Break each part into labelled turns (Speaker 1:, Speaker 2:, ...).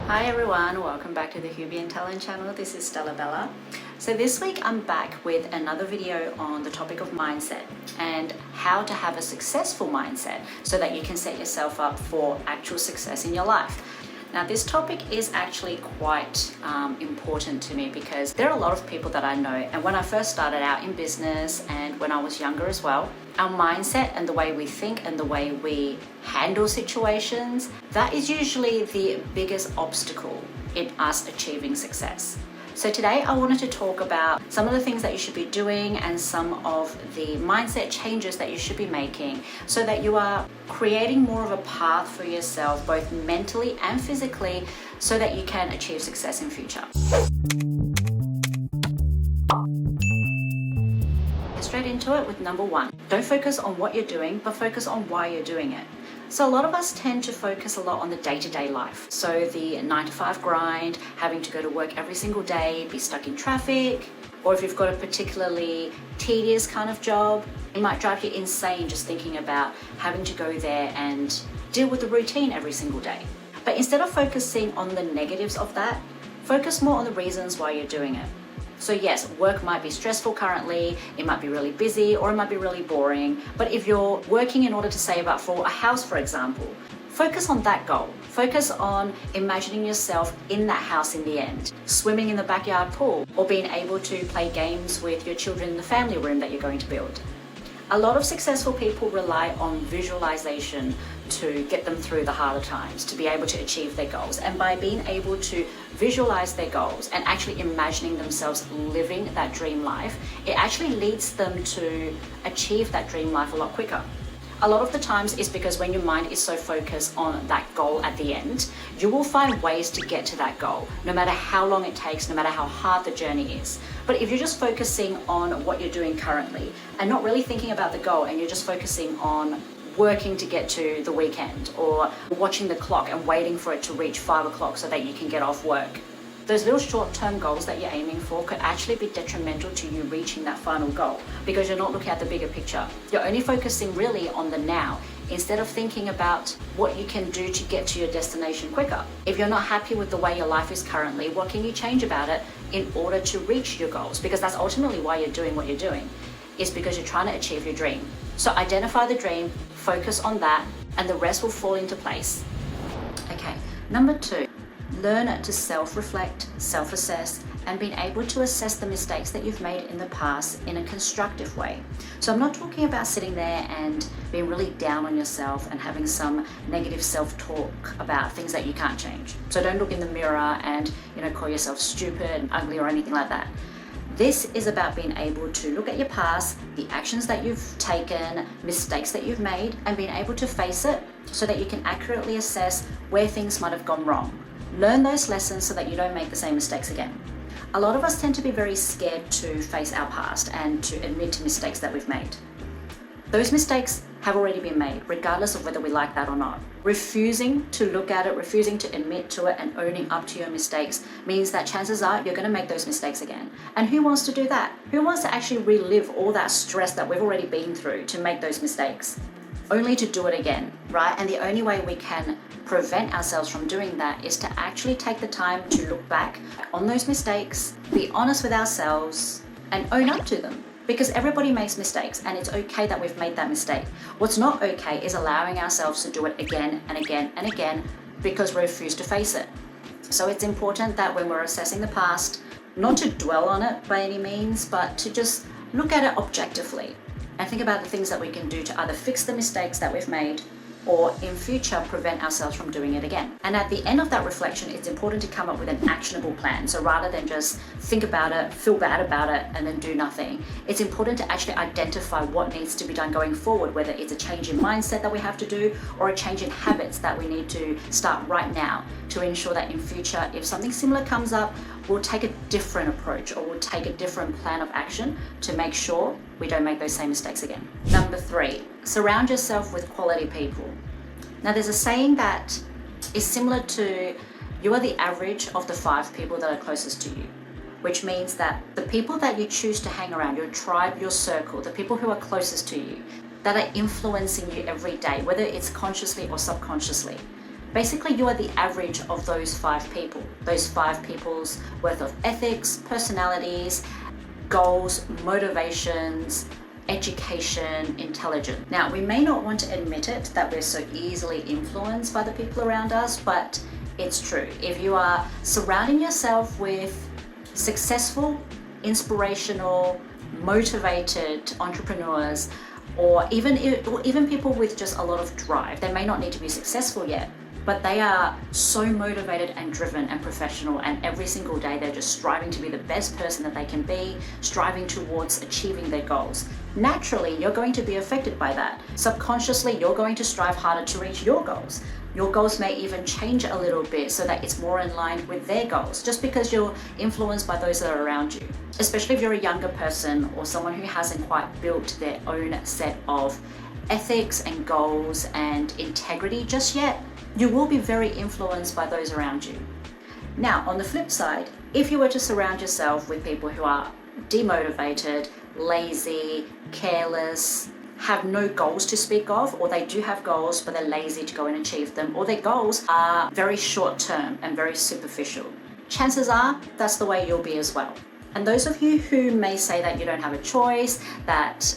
Speaker 1: Hi everyone, welcome back to the HUBient channel. This is Stella Bella. So this week I'm back with another video on the topic of mindset and how to have a successful mindset so that you can set yourself up for actual success in your life. Now this topic is actually quite important to me because there are a lot of people that I know, and when I first started out in business and when I was younger as well, our mindset and the way we think and the way we handle situations, that is usually the biggest obstacle in us achieving success. So today I wanted to talk about some of the things that you should be doing and some of the mindset changes that you should be making so that you are creating more of a path for yourself, both mentally and physically, so that you can achieve success in future. Straight into it with number one. Don't focus on what you're doing, but focus on why you're doing it. So a lot of us tend to focus a lot on the day-to-day life. So the 9-to-5 grind, having to go to work every single day, be stuck in traffic, or if you've got a particularly tedious kind of job, it might drive you insane just thinking about having to go there and deal with the routine every single day. But instead of focusing on the negatives of that, focus more on the reasons why you're doing it. So yes, work might be stressful currently, it might be really busy, or it might be really boring. But if you're working in order to save up for a house, for example, focus on that goal. Focus on imagining yourself in that house in the end, swimming in the backyard pool, or being able to play games with your children in the family room that you're going to build. A lot of successful people rely on visualization to get them through the harder times, to be able to achieve their goals. And by being able to visualize their goals and actually imagining themselves living that dream life, it actually leads them to achieve that dream life a lot quicker. A lot of the times it's because when your mind is so focused on that goal at the end, you will find ways to get to that goal, no matter how long it takes, no matter how hard the journey is. But if you're just focusing on what you're doing currently and not really thinking about the goal, and you're just focusing on working to get to the weekend or watching the clock and waiting for it to reach 5 o'clock so that you can get off work, those little short-term goals that you're aiming for could actually be detrimental to you reaching that final goal because you're not looking at the bigger picture. You're only focusing really on the now instead of thinking about what you can do to get to your destination quicker. If you're not happy with the way your life is currently, what can you change about it in order to reach your goals? Because that's ultimately why you're doing what you're doing, is because you're trying to achieve your dream. So identify the dream, focus on that, and the rest will fall into place. Okay, number two. Learn to self-reflect, self-assess, and being able to assess the mistakes that you've made in the past in a constructive way. So I'm not talking about sitting there and being really down on yourself and having some negative self-talk about things that you can't change. So don't look in the mirror and call yourself stupid and ugly or anything like that. This is about being able to look at your past, the actions that you've taken, mistakes that you've made, and being able to face it so that you can accurately assess where things might have gone wrong. Learn those lessons so that you don't make the same mistakes again. A lot of us tend to be very scared to face our past and to admit to mistakes that we've made. Those mistakes have already been made, regardless of whether we like that or not. Refusing to look at it, refusing to admit to it, and owning up to your mistakes means that chances are you're going to make those mistakes again. And who wants to do that? Who wants to actually relive all that stress that we've already been through to make those mistakes, only to do it again, right? And the only way we can prevent ourselves from doing that is to actually take the time to look back on those mistakes, be honest with ourselves, and own up to them. Because everybody makes mistakes, and it's okay that we've made that mistake. What's not okay is allowing ourselves to do it again and again and again because we refuse to face it. So it's important that when we're assessing the past, not to dwell on it by any means, but to just look at it objectively and think about the things that we can do to either fix the mistakes that we've made or in future prevent ourselves from doing it again. And at the end of that reflection, it's important to come up with an actionable plan. So rather than just think about it, feel bad about it, and then do nothing, it's important to actually identify what needs to be done going forward, whether it's a change in mindset that we have to do or a change in habits that we need to start right now to ensure that in future, if something similar comes up, we'll take a different approach or we'll take a different plan of action to make sure we don't make those same mistakes again. Number three, surround yourself with quality people. Now there's a saying that is similar to you are the average of the 5 people that are closest to you, which means that the people that you choose to hang around, your tribe, your circle, the people who are closest to you, that are influencing you every day, whether it's consciously or subconsciously, Basically, you are the average of those 5 people, those 5 people's worth of ethics, personalities, goals, motivations, education, intelligence. Now, we may not want to admit it that we're so easily influenced by the people around us, but it's true. If you are surrounding yourself with successful, inspirational, motivated entrepreneurs, or even people with just a lot of drive, they may not need to be successful yet, but they are so motivated and driven and professional, and every single day they're just striving to be the best person that they can be, striving towards achieving their goals. Naturally, you're going to be affected by that. Subconsciously, you're going to strive harder to reach your goals. Your goals may even change a little bit so that it's more in line with their goals, just because you're influenced by those that are around you. Especially if you're a younger person or someone who hasn't quite built their own set of ethics and goals and integrity just yet, you will be very influenced by those around you. Now, on the flip side, if you were to surround yourself with people who are demotivated, lazy, careless, have no goals to speak of, or they do have goals but they're lazy to go and achieve them, or their goals are very short term and very superficial, chances are that's the way you'll be as well. And those of you who may say that you don't have a choice, that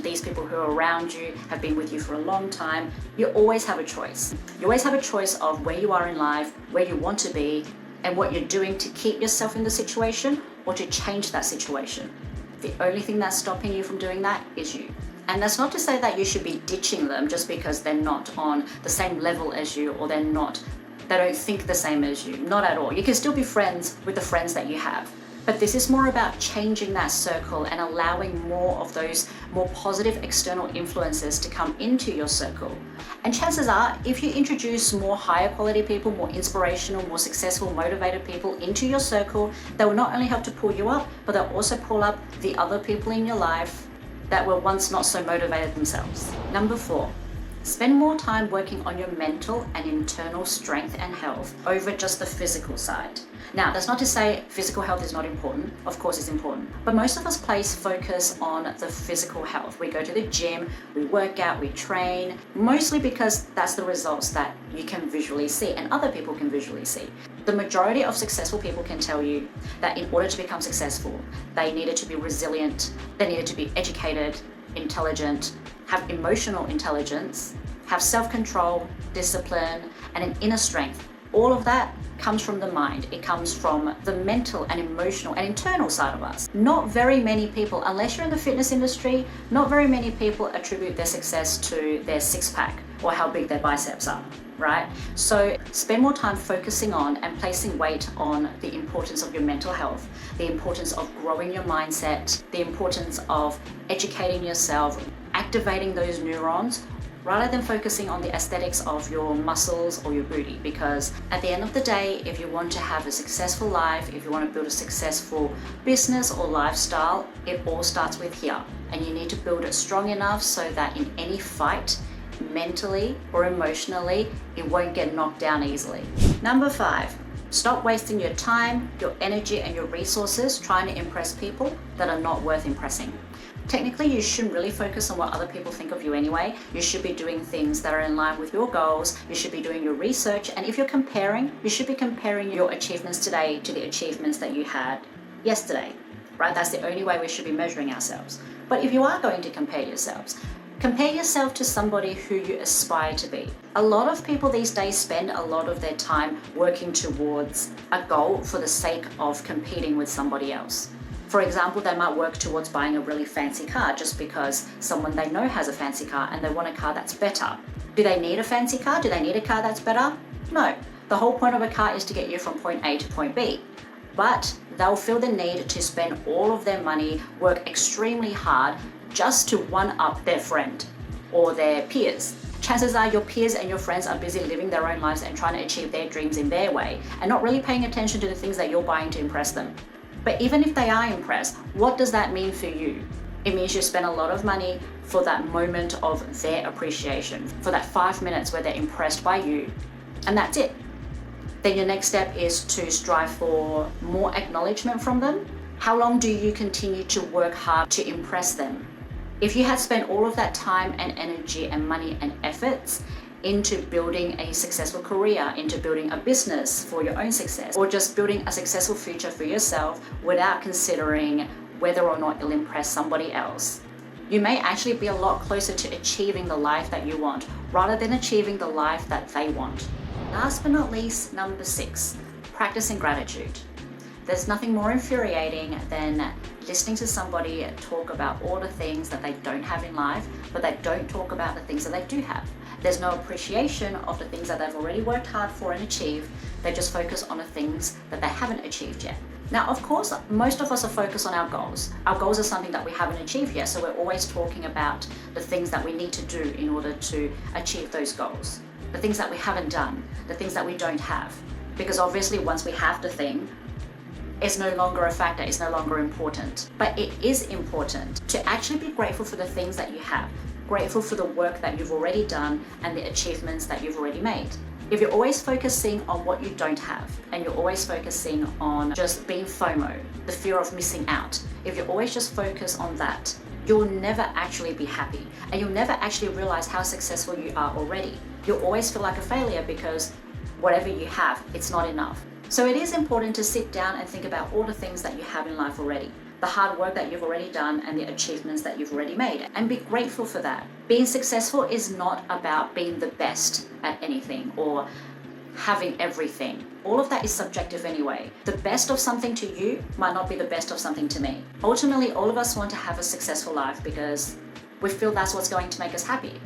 Speaker 1: these people who are around you have been with you for a long time, you always have a choice. You always have a choice of where you are in life, where you want to be, and what you're doing to keep yourself in the situation or to change that situation. The only thing that's stopping you from doing that is you. And that's not to say that you should be ditching them just because they're not on the same level as you, or they don't think the same as you. Not at all. You can still be friends with the friends that you have. But this is more about changing that circle and allowing more of those more positive external influences to come into your circle. And chances are, if you introduce more higher quality people, more inspirational, more successful, motivated people into your circle, they will not only help to pull you up, but they'll also pull up the other people in your life that were once not so motivated themselves. Number 4, spend more time working on your mental and internal strength and health over just the physical side. Now, that's not to say physical health is not important. Of course it's important. But most of us place focus on the physical health. We go to the gym, we work out, we train, mostly because that's the results that you can visually see and other people can visually see. The majority of successful people can tell you that in order to become successful, they needed to be resilient, they needed to be educated, intelligent, have emotional intelligence, have self-control, discipline, and an inner strength. All of that comes from the mind. It comes from the mental and emotional and internal side of us. Not very many people, unless you're in the fitness industry, not very many people attribute their success to their six-pack or how big their biceps are, right? So spend more time focusing on and placing weight on the importance of your mental health, the importance of growing your mindset, the importance of educating yourself, activating those neurons, rather than focusing on the aesthetics of your muscles or your booty. Because at the end of the day, if you want to have a successful life, if you want to build a successful business or lifestyle, it all starts with here. And you need to build it strong enough so that in any fight, mentally or emotionally, it won't get knocked down easily. Number 5, stop wasting your time, your energy, and your resources trying to impress people that are not worth impressing. Technically, you shouldn't really focus on what other people think of you anyway. You should be doing things that are in line with your goals. You should be doing your research. And if you're comparing, you should be comparing your achievements today to the achievements that you had yesterday, right? That's the only way we should be measuring ourselves. But if you are going to compare yourself to somebody who you aspire to be. A lot of people these days spend a lot of their time working towards a goal for the sake of competing with somebody else. For example, they might work towards buying a really fancy car just because someone they know has a fancy car and they want a car that's better. Do they need a fancy car? Do they need a car that's better? No. The whole point of a car is to get you from point A to point B. But they'll feel the need to spend all of their money, work extremely hard just to one-up their friend or their peers. Chances are your peers and your friends are busy living their own lives and trying to achieve their dreams in their way and not really paying attention to the things that you're buying to impress them. But even if they are impressed, what does that mean for you? It means you spend a lot of money for that moment of their appreciation, for that 5 minutes where they're impressed by you, and that's it. Then your next step is to strive for more acknowledgement from them. How long do you continue to work hard to impress them? If you had spent all of that time and energy and money and efforts into building a successful career, into building a business for your own success, or just building a successful future for yourself without considering whether or not you'll impress somebody else. You may actually be a lot closer to achieving the life that you want rather than achieving the life that they want. Last but not least, number 6, practicing gratitude. There's nothing more infuriating than listening to somebody talk about all the things that they don't have in life, but they don't talk about the things that they do have. There's no appreciation of the things that they've already worked hard for and achieved. They just focus on the things that they haven't achieved yet. Now, of course, most of us are focused on our goals. Our goals are something that we haven't achieved yet, so we're always talking about the things that we need to do in order to achieve those goals. The things that we haven't done, the things that we don't have. Because obviously once we have the thing, it's no longer a factor, it's no longer important. But it is important to actually be grateful for the things that you have, grateful for the work that you've already done and the achievements that you've already made. If you're always focusing on what you don't have, and you're always focusing on just being FOMO, the fear of missing out, if you're always just focused on that, you'll never actually be happy, and you'll never actually realize how successful you are already. You'll always feel like a failure because whatever you have, it's not enough. So it is important to sit down and think about all the things that you have in life already, the hard work that you've already done and the achievements that you've already made, and be grateful for that. Being successful is not about being the best at anything or having everything. All of that is subjective anyway. The best of something to you might not be the best of something to me. Ultimately, all of us want to have a successful life because we feel that's what's going to make us happy.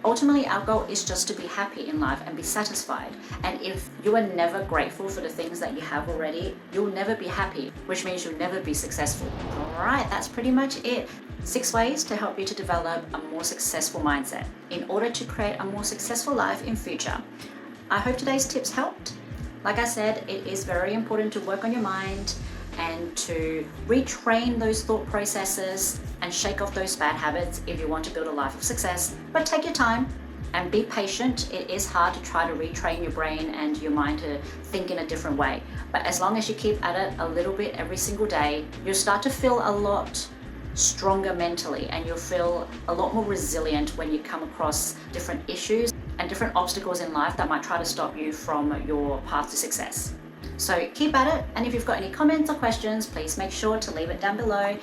Speaker 1: Ultimately, our goal is just to be happy in life and be satisfied. And if you are never grateful for the things that you have already, you'll never be happy, which means you'll never be successful. All right, that's pretty much it. 6 ways to help you to develop a more successful mindset in order to create a more successful life in future. I hope today's tips helped. Like I said, it is very important to work on your mind and to retrain those thought processes and shake off those bad habits if you want to build a life of success. But take your time and be patient. It is hard to try to retrain your brain and your mind to think in a different way. But as long as you keep at it a little bit every single day, you'll start to feel a lot stronger mentally, and you'll feel a lot more resilient when you come across different issues and different obstacles in life that might try to stop you from your path to success. So keep at it, and if you've got any comments or questions, please make sure to leave it down below.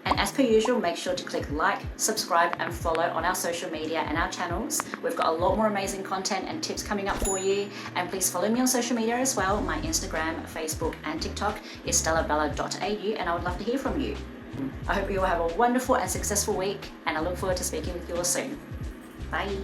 Speaker 1: And as per usual, make sure to click like, subscribe and follow on our social media and our channels. We've got a lot more amazing content and tips coming up for you. And please follow me on social media as well. My Instagram, Facebook and TikTok is stellabella.au, and I would love to hear from you. I hope you all have a wonderful and successful week, and I look forward to speaking with you all soon. Bye.